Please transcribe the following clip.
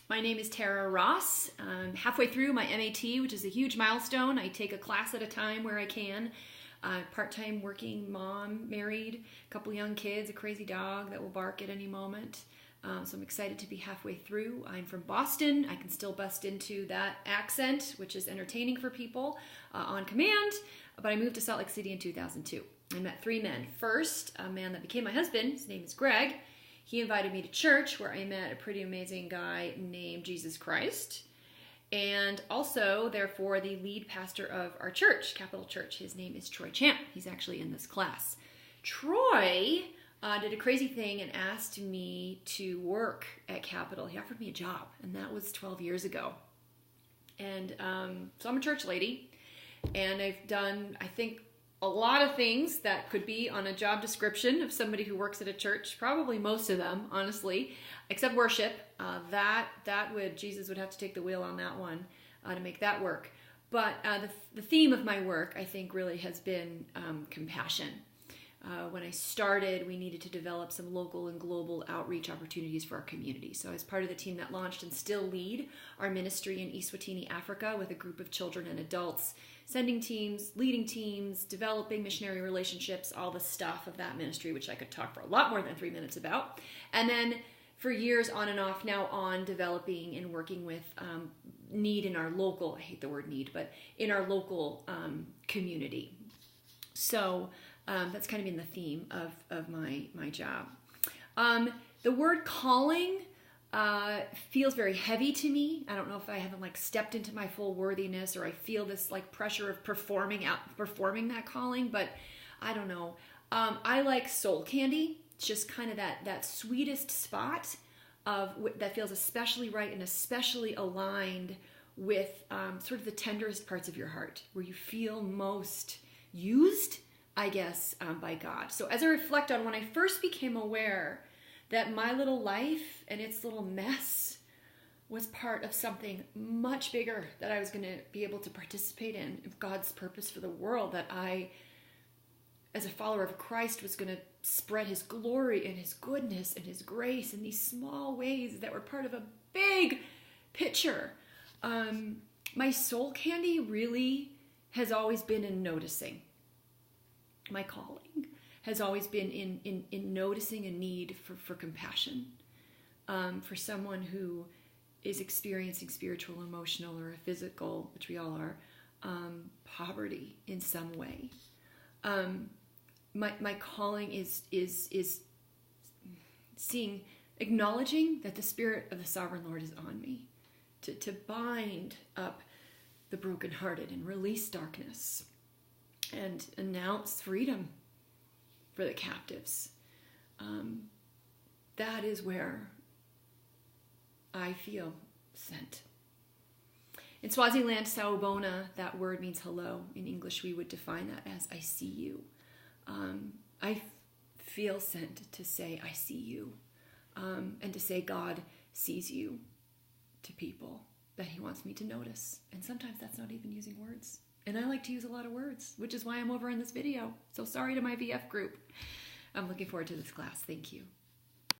My name is Tara Ross. I'm halfway through my MAT, which is a huge milestone. I take a class at a time where I can. Part-time working mom, married, a couple young kids, a crazy dog that will bark at any moment. So I'm excited to be halfway through. I'm from Boston. I can still bust into that accent, which is entertaining for people on command. But I moved to Salt Lake City in 2002. I met three men. First, a man that became my husband. His name is Greg. He invited me to church where I met a pretty amazing guy named Jesus Christ. And also, therefore, the lead pastor of our church, Capital Church. His name is Troy Champ. He's actually in this class. Troy did a crazy thing and asked me to work at Capital. He offered me a job, and that was 12 years ago. And so I'm a church lady, and I've done, I think, a lot of things that could be on a job description of somebody who works at a church, probably most of them, honestly, except worship. Jesus would have to take the wheel on that one to make that work. But the theme of my work, I think, really has been compassion. When I started, we needed to develop some local and global outreach opportunities for our community. So I was part of the team that launched and still lead our ministry in Eswatini, Africa, with a group of children and adults, sending teams, leading teams, developing missionary relationships, all the stuff of that ministry, which I could talk for a lot more than 3 minutes about. And then for years on and off, now on developing and working with need in our local, I hate the word need, but in our local community. So that's kind of been the theme of my job. The word calling feels very heavy to me. I don't know if I haven't stepped into my full worthiness, or I feel this pressure of performing that calling, but I don't know. I like soul candy. It's just kind of that sweetest spot that feels especially right and especially aligned with sort of the tenderest parts of your heart, where you feel most used, I guess, by God. So as I reflect on when I first became aware that my little life and its little mess was part of something much bigger that I was going to be able to participate in, of God's purpose for the world, that I, as a follower of Christ, was going to spread his glory and his goodness and his grace in these small ways that were part of a big picture. My soul candy really has always been in noticing. My calling has always been in noticing a need for compassion, for someone who is experiencing spiritual, emotional, or physical, which we all are, poverty in some way. My calling is acknowledging that the Spirit of the Sovereign Lord is on me, to bind up the brokenhearted and release darkness and announce freedom for the captives. That is where I feel sent. In Swaziland, Sawubona, that word means hello. In English, we would define that as I see you. I feel sent to say I see you, and to say God sees you to people that he wants me to notice. And sometimes that's not even using words. And I like to use a lot of words, which is why I'm over in this video. So sorry to my VF group. I'm looking forward to this class. Thank you.